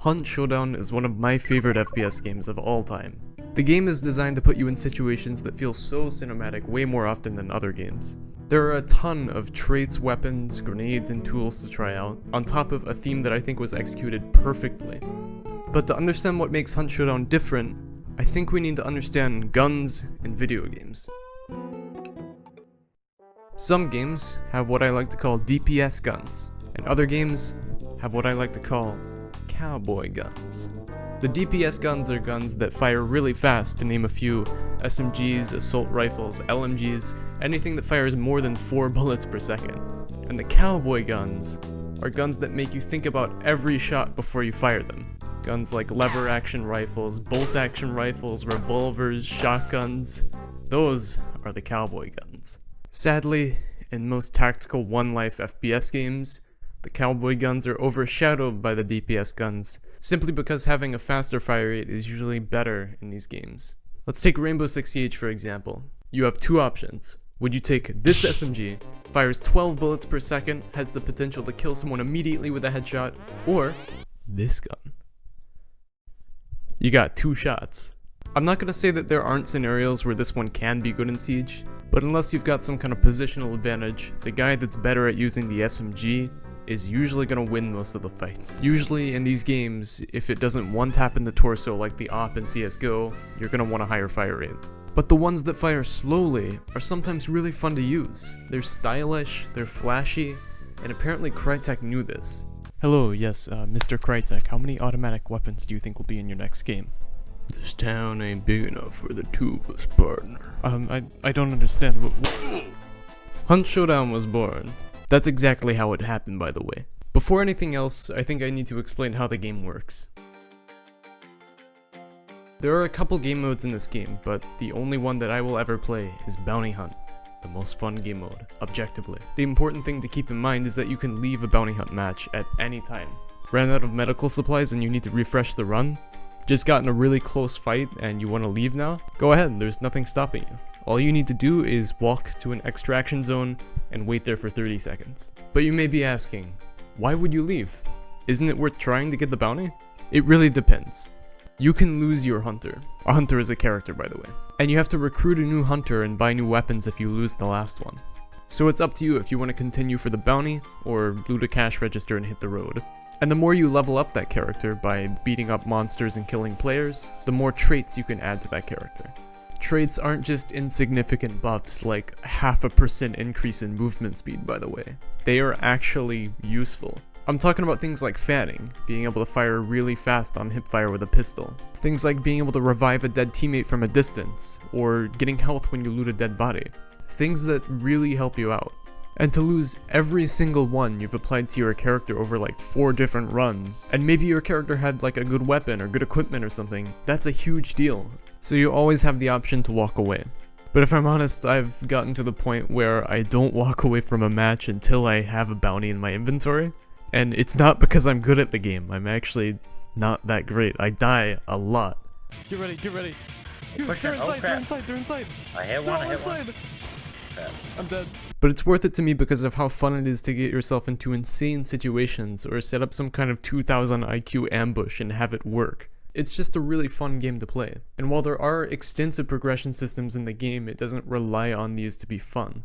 Hunt Showdown is one of my favorite FPS games of all time. The game is designed to put you in situations that feel so cinematic way more often than other games. There are a ton of traits, weapons, grenades, and tools to try out, on top of a theme that I think was executed perfectly. But to understand what makes Hunt Showdown different, I think we need to understand guns in video games. Some games have what I like to call DPS guns, and other games have what I like to call cowboy guns. The DPS guns are guns that fire really fast, to name a few: SMGs, assault rifles, LMGs, anything that fires more than 4 bullets per second. And the cowboy guns are guns that make you think about every shot before you fire them. Guns like lever action rifles, bolt action rifles, revolvers, shotguns. Those are the cowboy guns. Sadly, in most tactical one-life FPS games, the cowboy guns are overshadowed by the DPS guns, simply because having a faster fire rate is usually better in these games. Let's take Rainbow Six Siege for example. You have two options. Would you take this SMG, fires 12 bullets per second, has the potential to kill someone immediately with a headshot, or this gun? You got two shots. I'm not going to say that there aren't scenarios where this one can be good in Siege, but unless you've got some kind of positional advantage, the guy that's better at using the SMG is usually going to win most of the fights. Usually in these games, if it doesn't one-tap in the torso like the AWP in CSGO, you're going to want a higher fire rate. But the ones that fire slowly are sometimes really fun to use. They're stylish, they're flashy, and apparently Crytek knew this. Hello, yes, Mr. Crytek, how many automatic weapons do you think will be in your next game? This town ain't big enough for the two of us, partner. I don't understand. Hunt Showdown was born. That's exactly how it happened, by the way. Before anything else, I think I need to explain how the game works. There are a couple game modes in this game, but the only one that I will ever play is Bounty Hunt, the most fun game mode, objectively. The important thing to keep in mind is that you can leave a Bounty Hunt match at any time. Ran out of medical supplies and you need to refresh the run? Just got in a really close fight and you want to leave now? Go ahead, there's nothing stopping you. All you need to do is walk to an extraction zone and wait there for 30 seconds. But you may be asking, why would you leave? Isn't it worth trying to get the bounty? It really depends. You can lose your hunter. A hunter is a character, by the way. And you have to recruit a new hunter and buy new weapons if you lose the last one. So it's up to you if you want to continue for the bounty or loot a cash register and hit the road. And the more you level up that character by beating up monsters and killing players, the more traits you can add to that character. Traits aren't just insignificant buffs like 0.5% increase in movement speed, by the way. They are actually useful. I'm talking about things like fanning, being able to fire really fast on hipfire with a pistol. Things like being able to revive a dead teammate from a distance, or getting health when you loot a dead body. Things that really help you out. And to lose every single one you've applied to your character over like 4 different runs, and maybe your character had like a good weapon or good equipment or something, that's a huge deal. So you always have the option to walk away. But if I'm honest, I've gotten to the point where I don't walk away from a match until I have a bounty in my inventory. And it's not because I'm good at the game, I'm actually not that great. I die a lot. Get ready, get ready. They're inside. I hit one. I'm dead. But it's worth it to me because of how fun it is to get yourself into insane situations or set up some kind of 2000 IQ ambush and have it work. It's just a really fun game to play. And while there are extensive progression systems in the game, it doesn't rely on these to be fun.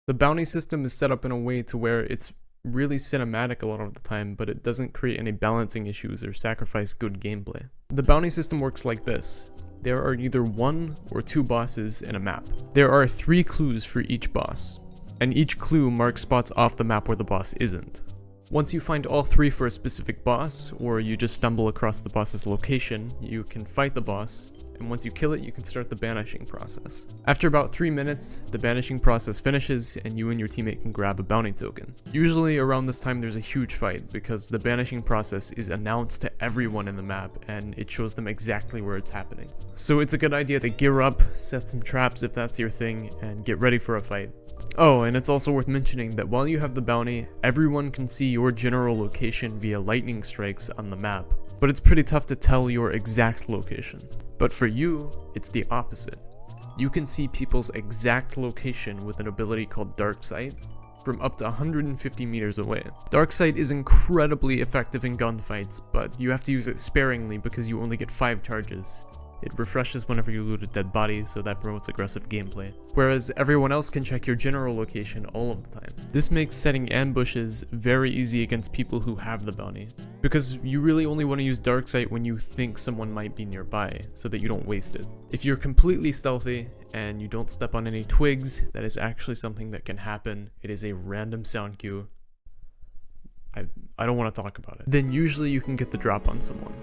The bounty system is set up in a way to where it's really cinematic a lot of the time, but it doesn't create any balancing issues or sacrifice good gameplay. The bounty system works like this. There are either 1 or 2 bosses in a map. There are 3 clues for each boss, and each clue marks spots off the map where the boss isn't. Once you find all 3 for a specific boss, or you just stumble across the boss's location, you can fight the boss, and once you kill it, you can start the banishing process. After about 3 minutes, the banishing process finishes, and you and your teammate can grab a bounty token. Usually around this time there's a huge fight, because the banishing process is announced to everyone in the map, and it shows them exactly where it's happening. So it's a good idea to gear up, set some traps if that's your thing, and get ready for a fight. Oh, and it's also worth mentioning that while you have the bounty, everyone can see your general location via lightning strikes on the map, but it's pretty tough to tell your exact location. But for you, it's the opposite. You can see people's exact location with an ability called Dark Sight, from up to 150 meters away. Darksight is incredibly effective in gunfights, but you have to use it sparingly because you only get 5 charges. It refreshes whenever you loot a dead body, so that promotes aggressive gameplay. Whereas everyone else can check your general location all of the time. This makes setting ambushes very easy against people who have the bounty, because you really only want to use Darksight when you think someone might be nearby, so that you don't waste it. If you're completely stealthy, and you don't step on any twigs, that is actually something that can happen. It is a random sound cue. I don't want to talk about it. Then usually you can get the drop on someone.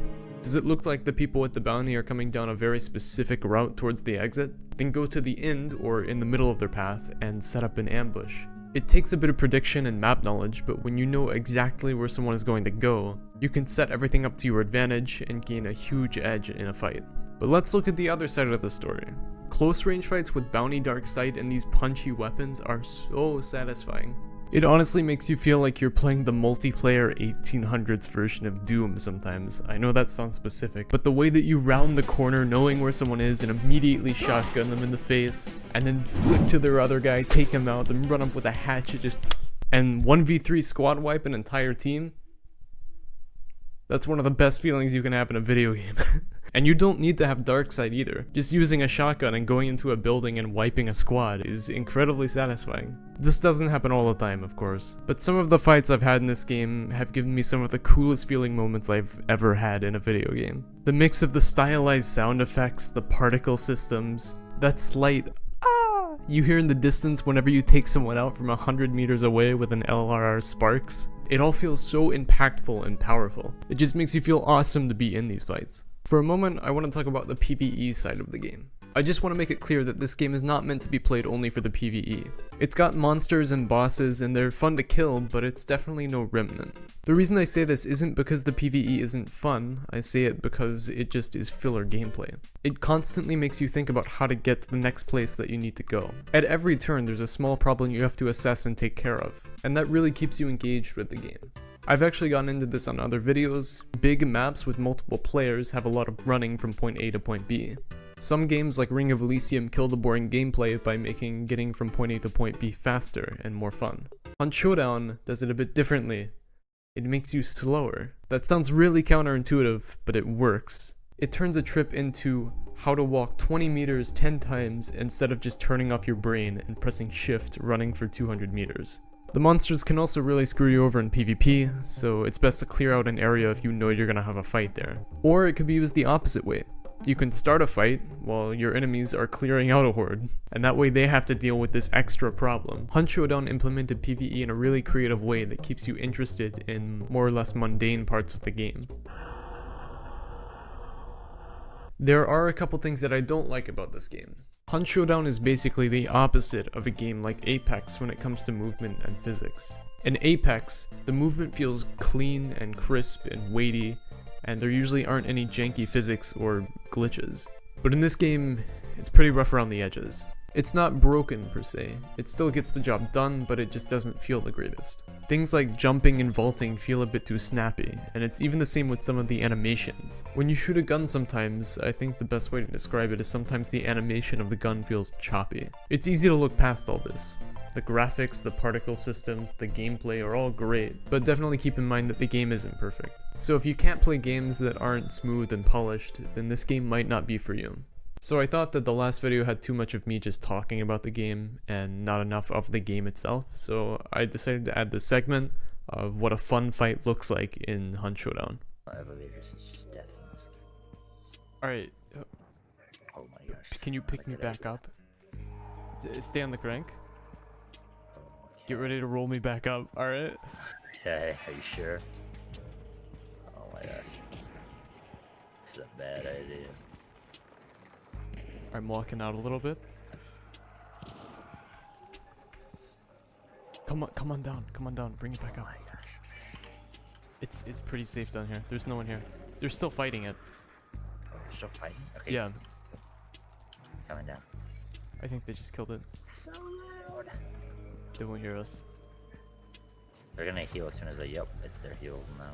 Does it look like the people with the bounty are coming down a very specific route towards the exit? Then go to the end or in the middle of their path and set up an ambush. It takes a bit of prediction and map knowledge, but when you know exactly where someone is going to go, you can set everything up to your advantage and gain a huge edge in a fight. But let's look at the other side of the story. Close range fights with bounty, dark sight, and these punchy weapons are so satisfying. It honestly makes you feel like you're playing the multiplayer 1800s version of Doom sometimes. I know that sounds specific, but the way that you round the corner knowing where someone is and immediately shotgun them in the face, and then flip to their other guy, take him out, then run up with a hatchet and 1v3 squad wipe an entire team. That's one of the best feelings you can have in a video game. And you don't need to have Darksight either. Just using a shotgun and going into a building and wiping a squad is incredibly satisfying. This doesn't happen all the time, of course, but some of the fights I've had in this game have given me some of the coolest feeling moments I've ever had in a video game. The mix of the stylized sound effects, the particle systems, that slight "ah" you hear in the distance whenever you take someone out from 100 meters away with an LRR Sparks. It all feels so impactful and powerful. It just makes you feel awesome to be in these fights. For a moment, I want to talk about the PvE side of the game. I just want to make it clear that this game is not meant to be played only for the PvE. It's got monsters and bosses and they're fun to kill, but it's definitely no Remnant. The reason I say this isn't because the PvE isn't fun, I say it because it just is filler gameplay. It constantly makes you think about how to get to the next place that you need to go. At every turn there's a small problem you have to assess and take care of, and that really keeps you engaged with the game. I've actually gotten into this on other videos. Big maps with multiple players have a lot of running from point A to point B. Some games like Ring of Elysium kill the boring gameplay by making getting from point A to point B faster and more fun. Hunt Showdown does it a bit differently. It makes you slower. That sounds really counterintuitive, but it works. It turns a trip into how to walk 20 meters 10 times instead of just turning off your brain and pressing shift running for 200 meters. The monsters can also really screw you over in PvP, so it's best to clear out an area if you know you're gonna have a fight there. Or it could be used the opposite way. You can start a fight while your enemies are clearing out a horde, and that way they have to deal with this extra problem. Hunt Showdown implemented PvE in a really creative way that keeps you interested in more or less mundane parts of the game. There are a couple things that I don't like about this game. Hunt Showdown is basically the opposite of a game like Apex when it comes to movement and physics. In Apex, the movement feels clean and crisp and weighty, and there usually aren't any janky physics or glitches. But in this game, it's pretty rough around the edges. It's not broken per se, it still gets the job done, but it just doesn't feel the greatest. Things like jumping and vaulting feel a bit too snappy, and it's even the same with some of the animations. When you shoot a gun sometimes, I think the best way to describe it is sometimes the animation of the gun feels choppy. It's easy to look past all this. The graphics, the particle systems, the gameplay are all great, but definitely keep in mind that the game isn't perfect. So if you can't play games that aren't smooth and polished, then this game might not be for you. So I thought that the last video had too much of me just talking about the game and not enough of the game itself, so I decided to add this segment of what a fun fight looks like in Hunt Showdown. Alright, Oh my gosh. can you pick me back up? Stay on the crank. Get ready to roll me back up, alright? Okay, are you sure? Oh my gosh. It's a bad idea. I'm walking out a little bit. Come on down, bring it back up. Oh my gosh. It's pretty safe down here. There's no one here. They're still fighting it. They're still fighting? Okay. Yeah, Coming down. I think they just killed it. So loud. They won't hear us. They're gonna heal as soon as they're healed now.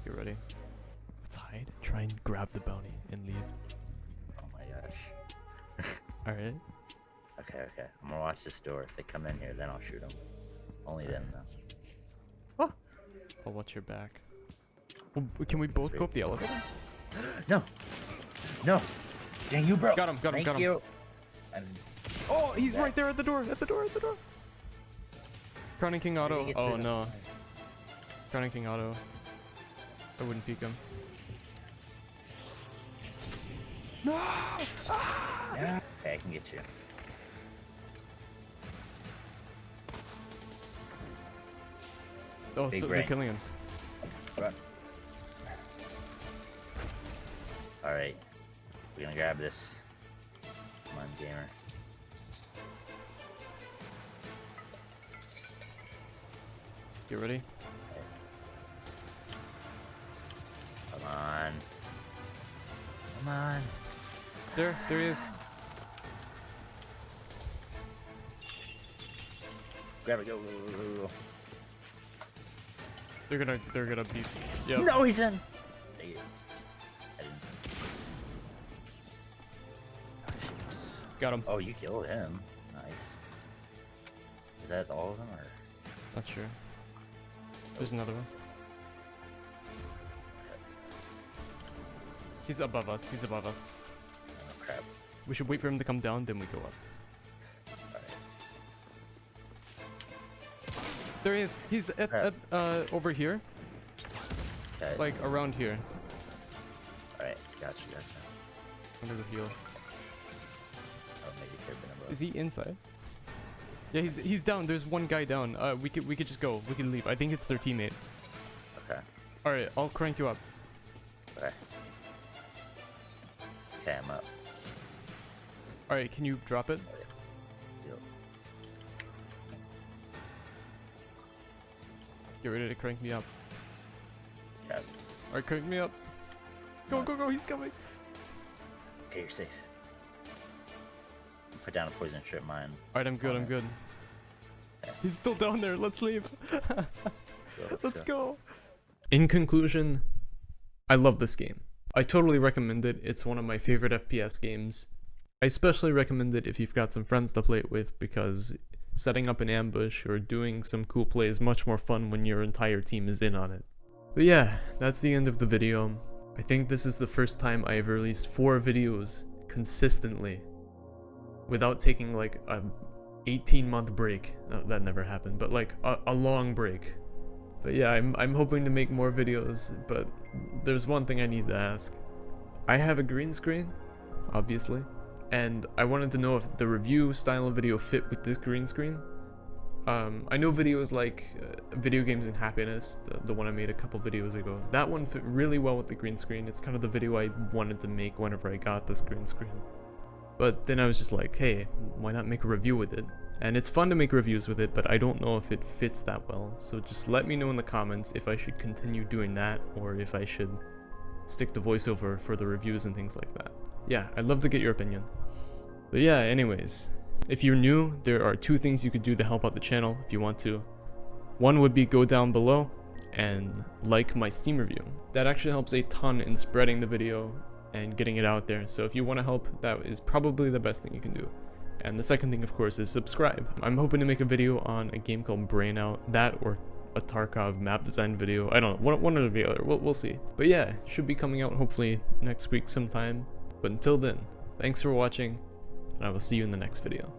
You ready? Let's hide. Try and grab the bounty and leave. Oh my gosh. Alright. Okay, okay. I'm gonna watch this door. If they come in here, then I'll shoot them. Only then, though. I'll watch your back. Well, can we both go up the elevator? No! No! Dang you, bro! Got him, got him, Thank got him. you. And Oh, he's right there at the door, at the door, at the door. Crowning King Auto. Oh no. Crowning King Auto. I wouldn't peek him. No! Ah! Yeah. Okay, I can get you. Oh, Big so brain. they're killing him. Run. Alright. We're gonna grab this. Come on, gamer. You ready? Come on. Come on. There he is. Grab it, go, go, go, go, go. They're gonna beat. Yeah. No, he's in. Dang it. I didn't. Got him. Oh, you killed him. Nice. Is that all of them, or? Not sure. There's another one. He's above us. He's above us. Oh, crap. We should wait for him to come down, then we go up. Alright. There he is. He's at over here, Okay. like around here, Alright, gotcha, gotcha. under the hill. I'll make it here, but Is he inside? Yeah, he's down. There's one guy down. We could just go. We can leave. I think it's their teammate. Okay. All right, I'll crank you up. Okay. Okay, I'm up. All right, can you drop it? Yep. Get ready to crank me up. Yeah. All right, crank me up. Go, go, go! He's coming. Okay, you're safe. Put down a poison strip mine. All right, I'm good. I'm good. He's still down there. Let's leave. Let's go. In conclusion, I love this game. I totally recommend it. It's one of my favorite FPS games. I especially recommend it if you've got some friends to play it with, because setting up an ambush or doing some cool play is much more fun when your entire team is in on it. But yeah, that's the end of the video. I think this is the first time I have released 4 videos consistently without taking like a 18-month break. That never happened, but like a long break. But yeah, I'm hoping to make more videos, but there's one thing I need to ask. I have a green screen, obviously, and I wanted to know if the review style of video fit with this green screen. I know videos like Video Games and Happiness, the one I made a couple videos ago, that one fit really well with the green screen. It's kind of the video I wanted to make whenever I got this green screen. But then I was just like, hey, why not make a review with it? And it's fun to make reviews with it, but I don't know if it fits that well. So just let me know in the comments if I should continue doing that, or if I should stick to voiceover for the reviews and things like that. Yeah, I'd love to get your opinion. But yeah, anyways, if you're new, there are 2 things you could do to help out the channel if you want to. One would be go down below and like my Steam review. That actually helps a ton in spreading the video and getting it out there. So if you want to help, that is probably the best thing you can do. And the second thing, of course, is subscribe. I'm hoping to make a video on a game called Brain Out, that or a Tarkov map design video. I don't know, one or the other, we'll see. But yeah, it should be coming out hopefully next week sometime. But until then, thanks for watching, and I will see you in the next video.